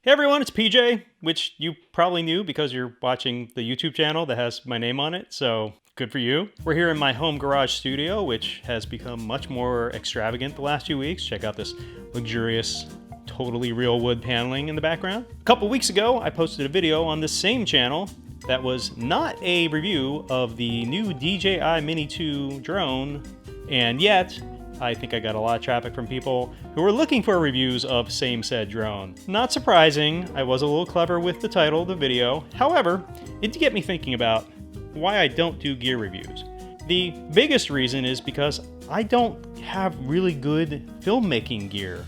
Hey everyone, it's PJ, which you probably knew because you're watching the YouTube channel that has my name on it, so good for you. We're here in my home garage studio, which has become much more extravagant the last few weeks. Check out this luxurious, totally real wood paneling in the background. A couple weeks ago, I posted a video on this same channel that was not a review of the new DJI Mini 2 drone, and yet I think I got a lot of traffic from people who were looking for reviews of same said drone. Not surprising, I was a little clever with the title of the video. However, it did get me thinking about why I don't do gear reviews. The biggest reason is because I don't have really good filmmaking gear.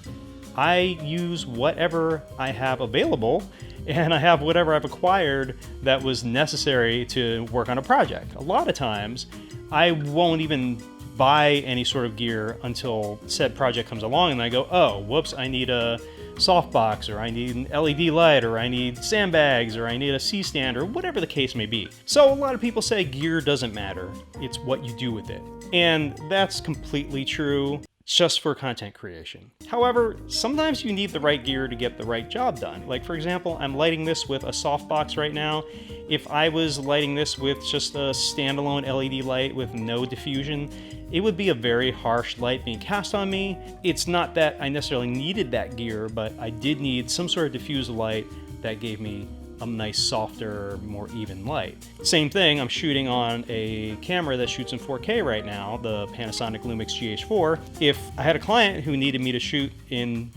I use whatever I have available, and I have whatever I've acquired that was necessary to work on a project. A lot of times, I won't even buy any sort of gear until said project comes along and I go, oh, whoops, I need a softbox, or I need an LED light, or I need sandbags, or I need a C-stand, or whatever the case may be. So a lot of people say gear doesn't matter, it's what you do with it. And that's completely true, just for content creation. However, sometimes you need the right gear to get the right job done. Like for example, I'm lighting this with a softbox right now. If I was lighting this with just a standalone LED light with no diffusion, it would be a very harsh light being cast on me. It's not that I necessarily needed that gear, but I did need some sort of diffused light that gave me a nice, softer, more even light. Same thing, I'm shooting on a camera that shoots in 4K right now, the Panasonic Lumix GH4. If I had a client who needed me to shoot in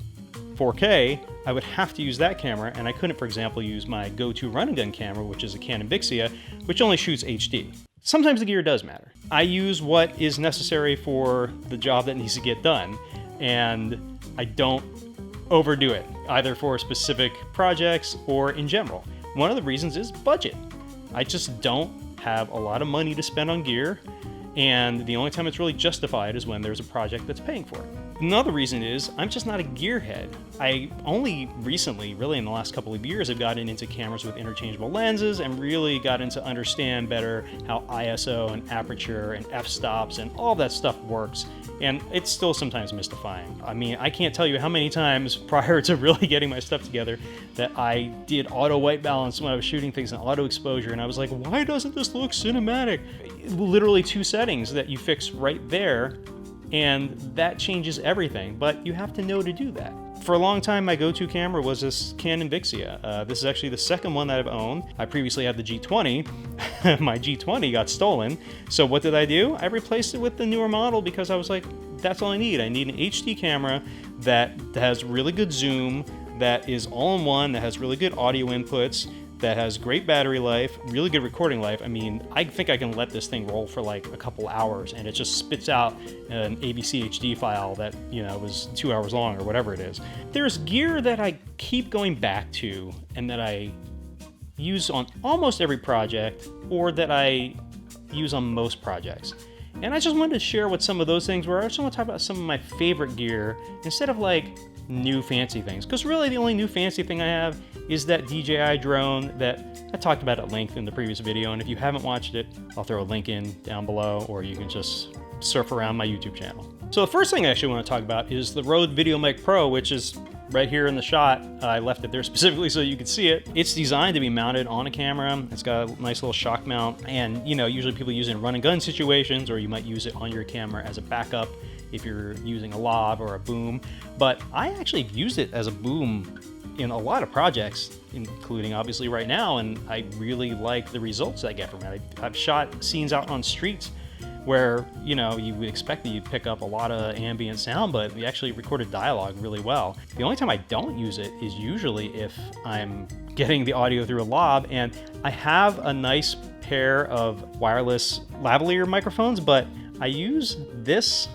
4K, I would have to use that camera, and I couldn't, for example, use my go-to run and gun camera, which is a Canon Vixia, which only shoots HD. Sometimes the gear does matter. I use what is necessary for the job that needs to get done, and I don't overdo it, either for specific projects or in general. One of the reasons is budget. I just don't have a lot of money to spend on gear, and the only time it's really justified is when there's a project that's paying for it. Another reason is I'm just not a gearhead. I only recently, really in the last couple of years, have gotten into cameras with interchangeable lenses and really gotten to understand better how ISO and aperture and f-stops and all that stuff works. And it's still sometimes mystifying. I mean, I can't tell you how many times prior to really getting my stuff together that I did auto white balance when I was shooting things in auto exposure, and I was like, why doesn't this look cinematic? Literally 2 settings that you fix right there, and that changes everything, but you have to know to do that. For a long time, my go-to camera was this Canon Vixia. This is actually the second one that I've owned. I previously had the G20. My G20 got stolen. So what did I do? I replaced it with the newer model because I was like, that's all I need. I need an HD camera that has really good zoom, that is all-in-one, that has really good audio inputs, that has great battery life, really good recording life. I mean, I think I can let this thing roll for like a couple hours and it just spits out an ABC HD file that, you know, was 2 hours long or whatever it is. There's gear that I keep going back to and that I use on almost every project, or that I use on most projects. And I just wanted to share what some of those things were. I just want to talk about some of my favorite gear instead of like new fancy things, because really the only new fancy thing I have is that DJI drone that I talked about at length in the previous video, and if you haven't watched it, I'll throw a link in down below, or you can just surf around my YouTube channel. So the first thing I actually want to talk about is the Rode VideoMic Pro, which is right here in the shot. I left it there specifically so you could see it. It's designed to be mounted on a camera. It's got a nice little shock mount, and you know, usually people use it in run and gun situations, or you might use it on your camera as a backup if you're using a lav or a boom. But I actually used it as a boom in a lot of projects, including obviously right now, and I really like the results I get from it. I've shot scenes out on streets where, you know, you would expect that you'd pick up a lot of ambient sound, but we actually recorded dialogue really well. The only time I don't use it is usually if I'm getting the audio through a lav, and I have a nice pair of wireless lavalier microphones, but I use this.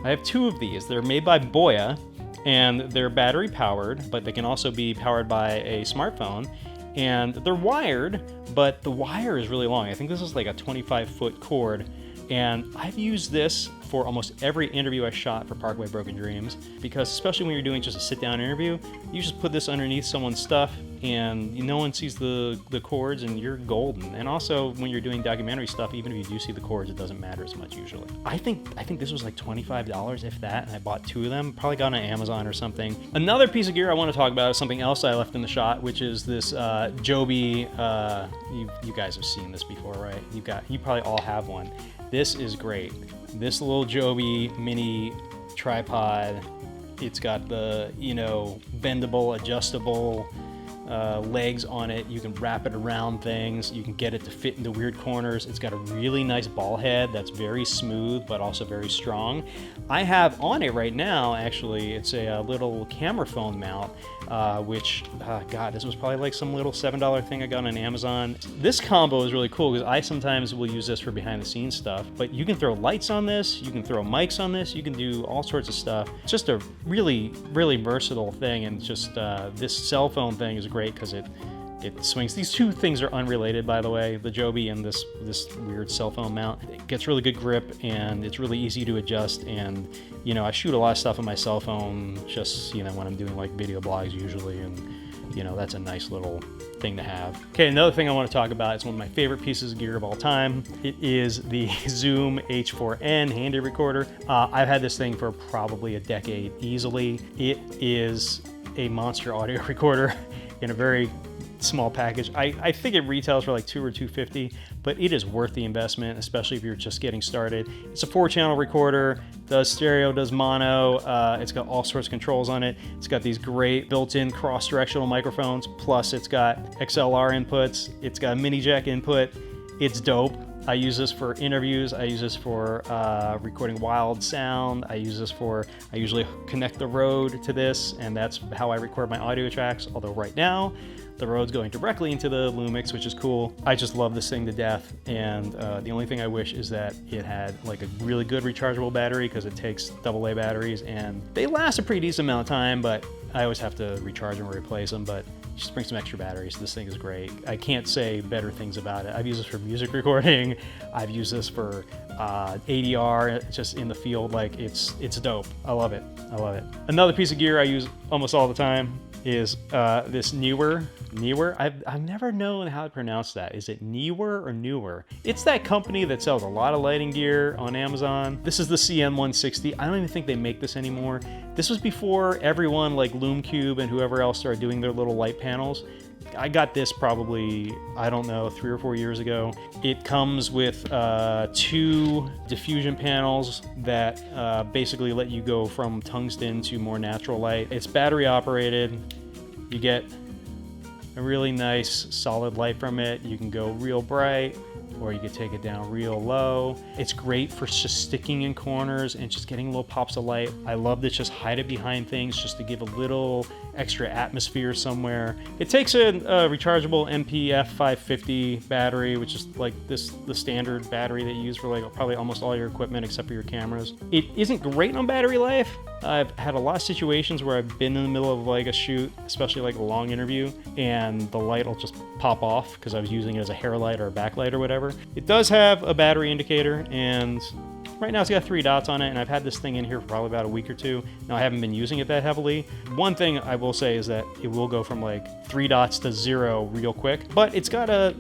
I have 2 of these. They're made by Boya, and they're battery powered, but they can also be powered by a smartphone. And they're wired, but the wire is really long. I think this is like a 25-foot cord. And I've used this for almost every interview I shot for Parkway Broken Dreams, because especially when you're doing just a sit-down interview, you just put this underneath someone's stuff, and no one sees the cords, and you're golden. And also, when you're doing documentary stuff, even if you do see the cords, it doesn't matter as much usually. I think this was like $25, if that, and I bought 2 of them. Probably got on Amazon or something. Another piece of gear I want to talk about is something else I left in the shot, which is this Joby. You guys have seen this before, right? You probably all have one. This is great. This little Joby mini tripod. It's got the, bendable, adjustable legs on it. You can wrap it around things. You can get it to fit into weird corners. It's got a really nice ball head that's very smooth, but also very strong. I have on it right now, actually, it's a little camera phone mount, which, God, this was probably like some little $7 thing I got on Amazon. This combo is really cool because I sometimes will use this for behind the scenes stuff, but you can throw lights on this, you can throw mics on this, you can do all sorts of stuff. It's just a really, really versatile thing, and just this cell phone thing is great because it swings. These two things are unrelated, by the way, the Joby and this weird cell phone mount. It gets really good grip, and it's really easy to adjust. And I shoot a lot of stuff on my cell phone, just when I'm doing like video blogs usually, and that's a nice little thing to have. Okay, another thing I want to talk about is one of my favorite pieces of gear of all time. It is the Zoom H4n handy recorder. I've had this thing for probably a decade easily. It is a monster audio recorder in a very small package. I think it retails for like $200 or $250, but it is worth the investment, especially if you're just getting started. It's a 4-channel recorder, does stereo, does mono. It's got all sorts of controls on it. It's got these great built-in cross-directional microphones, plus it's got XLR inputs. It's got a mini jack input. It's dope. I use this for interviews. I use this for recording wild sound. I usually connect the Rode to this, and that's how I record my audio tracks. Although right now, the Rode's going directly into the Lumix, which is cool. I just love this thing to death, and the only thing I wish is that it had like a really good rechargeable battery, because it takes AA batteries, and they last a pretty decent amount of time, but I always have to recharge them or replace them. But just bring some extra batteries. This thing is great. I can't say better things about it. I've used this for music recording. I've used this for ADR, just in the field. Like, it's dope. I love it. I love it. Another piece of gear I use almost all the time is this Neewer. I've never known how to pronounce that. Is it Neewer or Newer? It's that company that sells a lot of lighting gear on Amazon. This is the CM160. I don't even think they make this anymore. This was before everyone like LumCube and whoever else started doing their little light panels. I got this probably, I don't know, 3 or 4 years ago. It comes with 2 diffusion panels that basically let you go from tungsten to more natural light. It's battery operated. You get a really nice solid light from it. You can go real bright, or you could take it down real low. It's great for just sticking in corners and just getting little pops of light. I love to just hide it behind things just to give a little extra atmosphere somewhere. It takes a rechargeable MPF 550 battery, which is like the standard battery that you use for like probably almost all your equipment except for your cameras. It isn't great on battery life. I've had a lot of situations where I've been in the middle of like a shoot, especially like a long interview, and the light will just pop off because I was using it as a hair light or a backlight or whatever. It does have a battery indicator, and right now it's got 3 dots on it, and I've had this thing in here for probably about a week or 2. Now, I haven't been using it that heavily. One thing I will say is that it will go from like 3 dots to 0 real quick, but it's got a,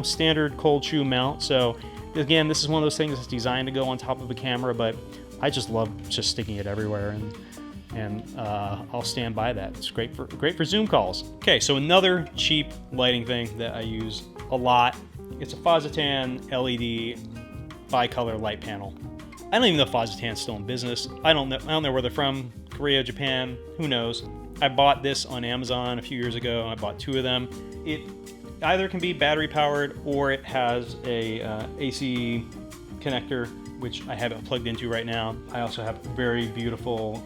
standard cold shoe mount. So again, this is one of those things that's designed to go on top of a camera, but I just love just sticking it everywhere, and I'll stand by that. It's great for Zoom calls. Okay, so another cheap lighting thing that I use a lot. It's a Foszitan LED bicolor light panel. I don't even know if Foszitan's still in business. I don't know where they're from. Korea, Japan, who knows? I bought this on Amazon a few years ago. I bought 2 of them. It either can be battery powered, or it has a AC connector, which I have it plugged into right now. I also have very beautiful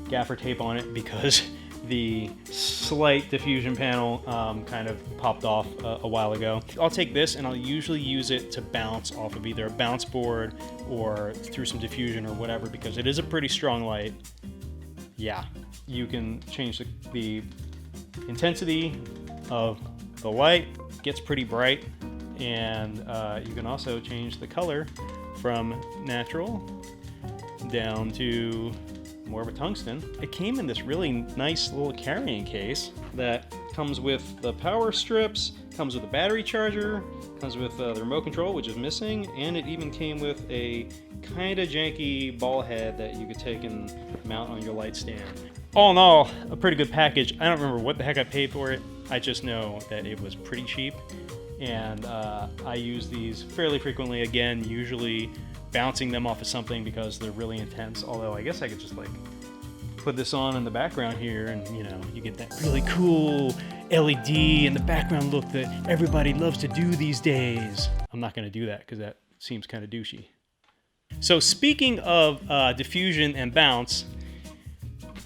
gaffer tape on it because the slight diffusion panel kind of popped off a while ago. I'll take this and I'll usually use it to bounce off of either a bounce board or through some diffusion or whatever, because it is a pretty strong light. Yeah, you can change the intensity of the light. It gets pretty bright, and you can also change the color from natural down to more of a tungsten. It came in this really nice little carrying case that comes with the power strips, comes with a battery charger, comes with the remote control, which is missing, and it even came with a kind of janky ball head that you could take and mount on your light stand. All in all, a pretty good package. I don't remember what the heck I paid for it. I just know that it was pretty cheap, and I use these fairly frequently. Again, usually bouncing them off of something because they're really intense, although I guess I could just like put this on in the background here and you know, you get that really cool LED in the background look that everybody loves to do these days. I'm not gonna do that because that seems kind of douchey. So speaking of diffusion and bounce,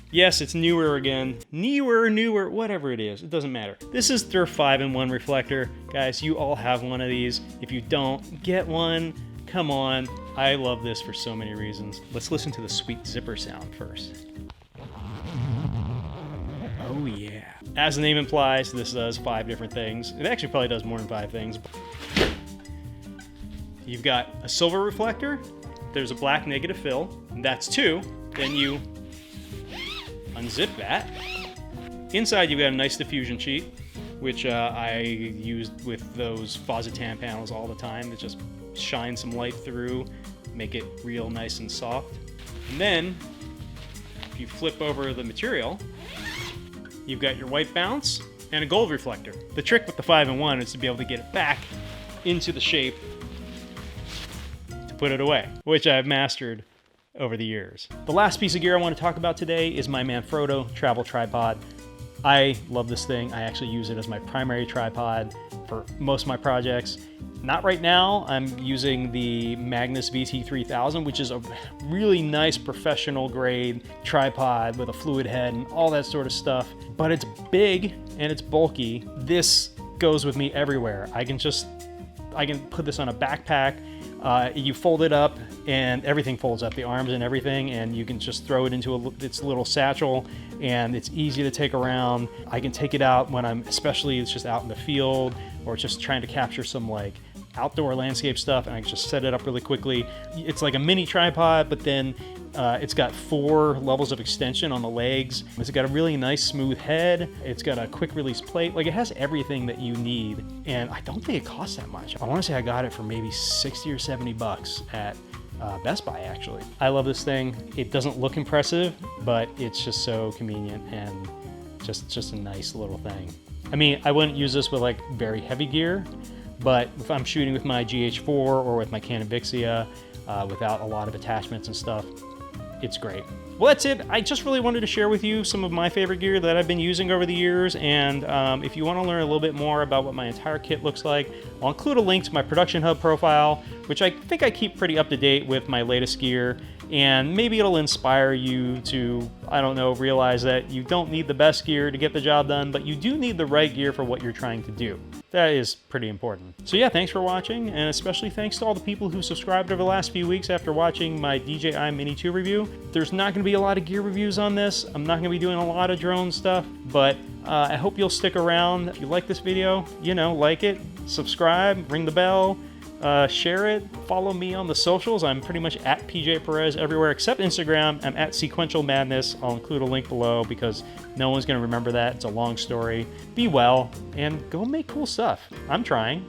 yes, it's Neewer again. Neewer, whatever it is, it doesn't matter. This is their 5-in-1 reflector. Guys, you all have one of these. If you don't, get one. Come on, I love this for so many reasons. Let's listen to the sweet zipper sound first. Oh yeah. As the name implies, this does 5 different things. It actually probably does more than 5 things. You've got a silver reflector. There's a black negative fill. That's 2. Then you unzip that. Inside you've got a nice diffusion sheet, which I used with those Fauxetan panels all the time. It just shine some light through, make it real nice and soft. And then if you flip over the material, you've got your white bounce and a gold reflector. The trick with the 5-in-1 is to be able to get it back into the shape to put it away, which I've mastered over the years. The last piece of gear I want to talk about today is my Manfrotto travel tripod. I love this thing. I actually use it as my primary tripod for most of my projects. Not right now. I'm using the Magnus VT3000, which is a really nice professional grade tripod with a fluid head and all that sort of stuff. But it's big and it's bulky. This goes with me everywhere. I can put this on a backpack. You fold it up and everything folds up, the arms and everything, and you can just throw it into its little satchel, and it's easy to take around. I can take it out when especially it's just out in the field or just trying to capture some like outdoor landscape stuff, and I can just set it up really quickly. It's like a mini tripod, but then it's got 4 levels of extension on the legs. It's got a really nice smooth head. It's got a quick release plate. Like, it has everything that you need, and I don't think it costs that much. I want to say I got it for maybe 60 or 70 bucks at Best Buy, actually. I love this thing. It doesn't look impressive, but it's just so convenient and just a nice little thing. I mean, I wouldn't use this with like very heavy gear, but if I'm shooting with my GH4 or with my Canon Vixia without a lot of attachments and stuff, it's great. Well, that's it. I just really wanted to share with you some of my favorite gear that I've been using over the years, and if you want to learn a little bit more about what my entire kit looks like, I'll include a link to my Production Hub profile, which I think I keep pretty up to date with my latest gear, and maybe it'll inspire you to, I don't know, realize that you don't need the best gear to get the job done, but you do need the right gear for what you're trying to do. That is pretty important. So yeah, thanks for watching, and especially thanks to all the people who subscribed over the last few weeks after watching my DJI Mini 2 review. There's not gonna be a lot of gear reviews on this. I'm not gonna be doing a lot of drone stuff, but I hope you'll stick around. If you like this video, you know, like it, subscribe, ring the bell, share it, follow me on the socials. I'm pretty much at PJ Perez everywhere except Instagram. I'm at Sequential Madness. I'll include a link below because no one's gonna remember that. It's a long story. Be well and go make cool stuff. I'm trying.